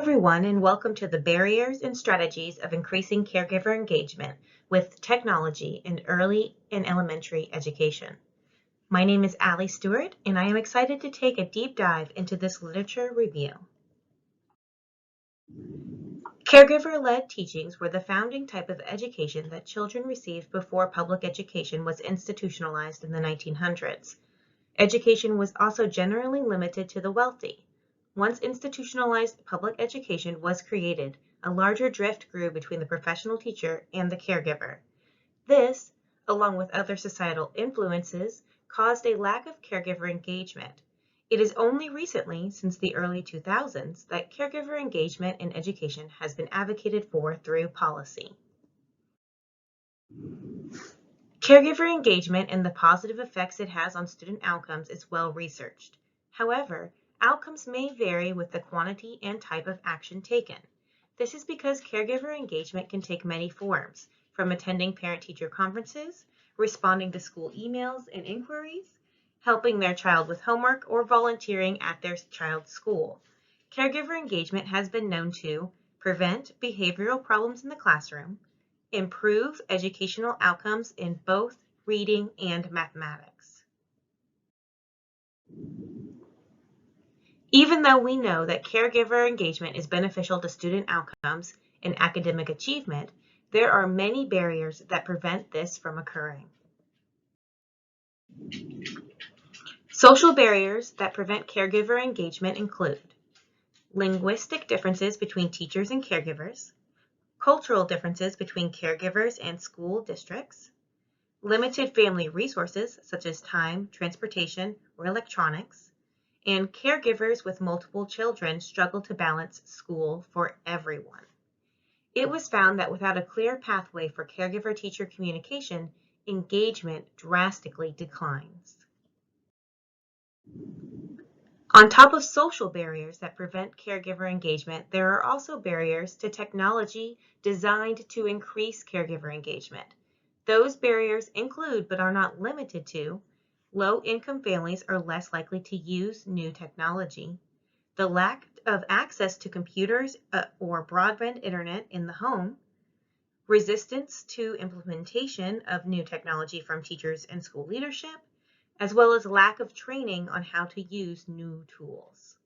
Everyone, and welcome to the Barriers and Strategies of Increasing Caregiver Engagement with Technology in Early and Elementary Education. My name is Allie Stewart, and I am excited to take a deep dive into this literature review. Caregiver-led teachings were the founding type of education that children received before public education was institutionalized in the 1900s. Education was also generally limited to the wealthy. Once institutionalized public education was created, a larger drift grew between the professional teacher and the caregiver. This, along with other societal influences, caused a lack of caregiver engagement. It is only recently, since the early 2000s, that caregiver engagement in education has been advocated for through policy. Caregiver engagement and the positive effects it has on student outcomes is well researched. However, outcomes may vary with the quantity and type of action taken. This is because caregiver engagement can take many forms, from attending parent-teacher conferences, responding to school emails and inquiries, helping their child with homework, or volunteering at their child's school. Caregiver engagement has been known to prevent behavioral problems in the classroom, improve educational outcomes in both reading and mathematics. Even though we know that caregiver engagement is beneficial to student outcomes and academic achievement, there are many barriers that prevent this from occurring. Social barriers that prevent caregiver engagement include linguistic differences between teachers and caregivers, cultural differences between caregivers and school districts, limited family resources such as time, transportation, or electronics, and caregivers with multiple children struggle to balance school for everyone. It was found that without a clear pathway for caregiver-teacher communication, engagement drastically declines. On top of social barriers that prevent caregiver engagement, there are also barriers to technology designed to increase caregiver engagement. Those barriers include, but are not limited to, low-income families are less likely to use new technology, the lack of access to computers or broadband internet in the home, resistance to implementation of new technology from teachers and school leadership, as well as lack of training on how to use new tools.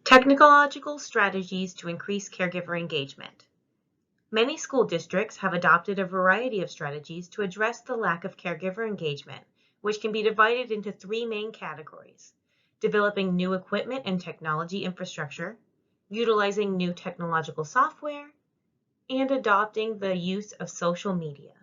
Technological strategies to increase caregiver engagement. Many school districts have adopted a variety of strategies to address the lack of caregiver engagement, which can be divided into three main categories: developing new equipment and technology infrastructure, utilizing new technological software, and adopting the use of social media.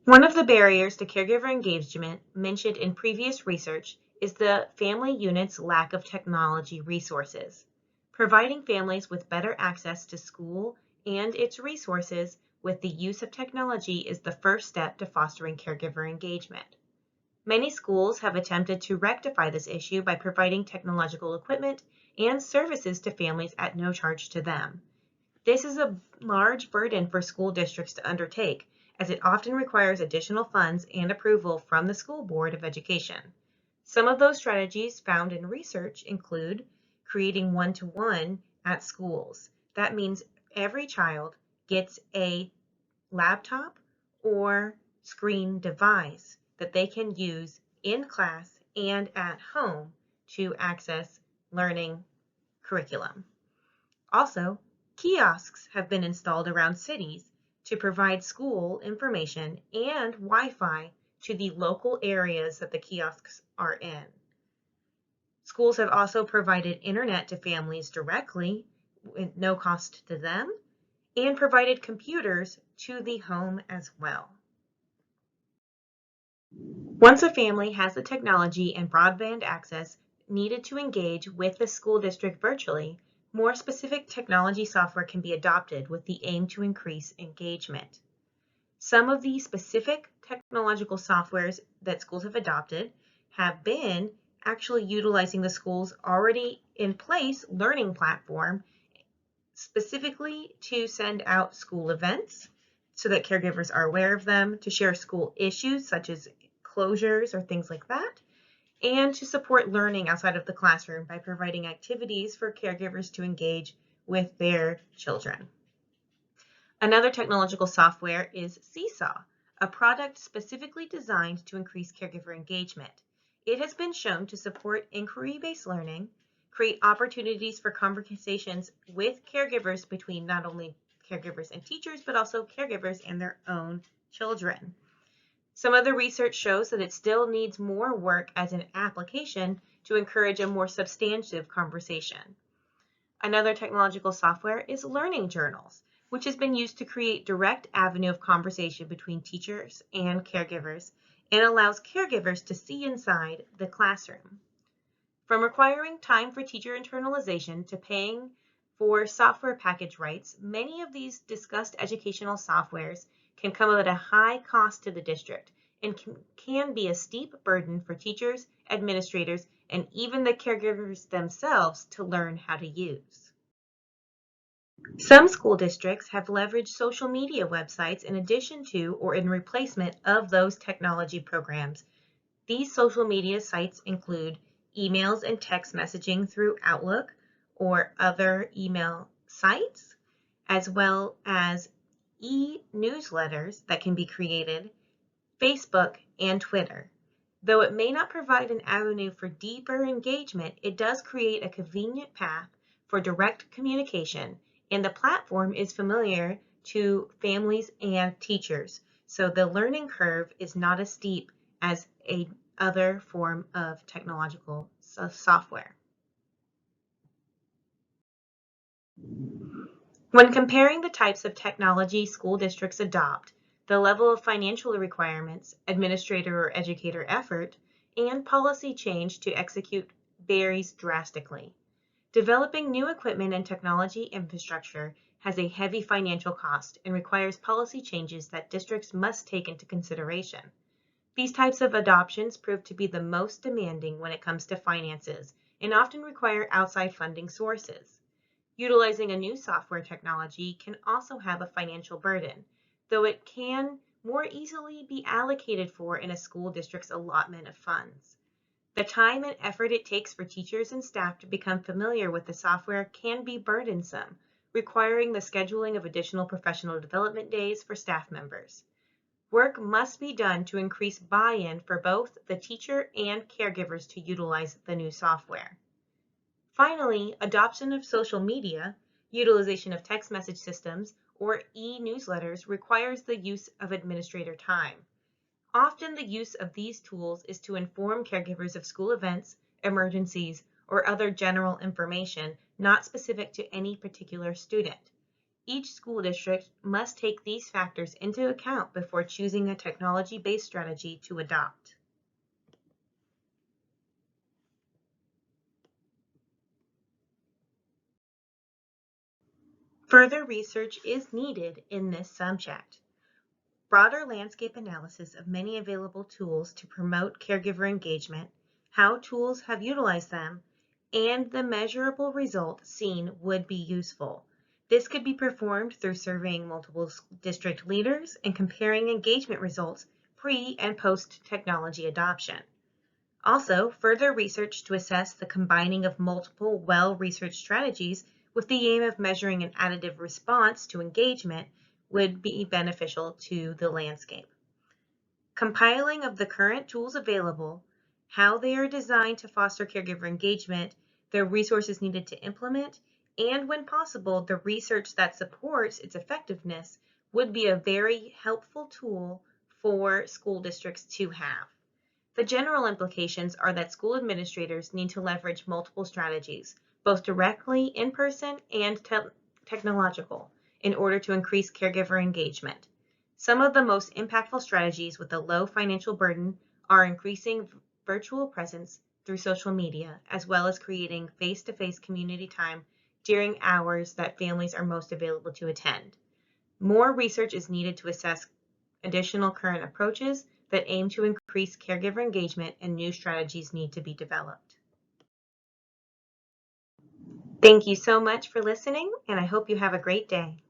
One of the barriers to caregiver engagement mentioned in previous research is the family unit's lack of technology resources. Providing families with better access to school and its resources with the use of technology is the first step to fostering caregiver engagement. Many schools have attempted to rectify this issue by providing technological equipment and services to families at no charge to them. This is a large burden for school districts to undertake, as it often requires additional funds and approval from the School Board of Education. Some of those strategies found in research include creating one-to-one at schools. That means every child gets a laptop or screen device that they can use in class and at home to access learning curriculum. Also, kiosks have been installed around cities to provide school information and Wi-Fi to the local areas that the kiosks are in. Schools have also provided internet to families directly with no cost to them and provided computers to the home as well. Once a family has the technology and broadband access needed to engage with the school district virtually, more specific technology software can be adopted with the aim to increase engagement. Some of the specific technological softwares that schools have adopted have been actually utilizing the school's already in place learning platform specifically to send out school events so that caregivers are aware of them, to share school issues such as closures or things like that, and to support learning outside of the classroom by providing activities for caregivers to engage with their children. Another technological software is Seesaw, a product specifically designed to increase caregiver engagement. It has been shown to support inquiry-based learning, create opportunities for conversations with caregivers between not only caregivers and teachers, but also caregivers and their own children. Some of the research shows that it still needs more work as an application to encourage a more substantive conversation. Another technological software is learning journals, which has been used to create direct avenue of conversation between teachers and caregivers and allows caregivers to see inside the classroom. From requiring time for teacher internalization to paying for software package rights, many of these discussed educational softwares can come at a high cost to the district and can be a steep burden for teachers, administrators, and even the caregivers themselves to learn how to use. Some school districts have leveraged social media websites in addition to or in replacement of those technology programs. These social media sites include emails and text messaging through Outlook or other email sites, as well as e-newsletters that can be created, Facebook, and Twitter. Though it may not provide an avenue for deeper engagement, it does create a convenient path for direct communication, and the platform is familiar to families and teachers, so the learning curve is not as steep as other form of technological software. When comparing the types of technology school districts adopt, the level of financial requirements, administrator or educator effort, and policy change to execute varies drastically. Developing new equipment and technology infrastructure has a heavy financial cost and requires policy changes that districts must take into consideration. These types of adoptions prove to be the most demanding when it comes to finances and often require outside funding sources. Utilizing a new software technology can also have a financial burden, though it can more easily be allocated for in a school district's allotment of funds. The time and effort it takes for teachers and staff to become familiar with the software can be burdensome, requiring the scheduling of additional professional development days for staff members. Work must be done to increase buy-in for both the teacher and caregivers to utilize the new software. Finally, adoption of social media, utilization of text message systems, or e-newsletters requires the use of administrator time. Often the use of these tools is to inform caregivers of school events, emergencies, or other general information not specific to any particular student. Each school district must take these factors into account before choosing a technology-based strategy to adopt. Further research is needed in this subject. Broader landscape analysis of many available tools to promote caregiver engagement, how tools have utilized them, and the measurable result seen would be useful. This could be performed through surveying multiple district leaders and comparing engagement results pre- and post-technology adoption. Also, further research to assess the combining of multiple well-researched strategies with the aim of measuring an additive response to engagement would be beneficial to the landscape. Compiling of the current tools available, how they are designed to foster caregiver engagement, the resources needed to implement, and when possible, the research that supports its effectiveness would be a very helpful tool for school districts to have. The general implications are that school administrators need to leverage multiple strategies, both directly in person and technological, in order to increase caregiver engagement. Some of the most impactful strategies with a low financial burden are increasing virtual presence through social media, as well as creating face-to-face community time during hours that families are most available to attend. More research is needed to assess additional current approaches that aim to increase caregiver engagement, and new strategies need to be developed. Thank you so much for listening, and I hope you have a great day.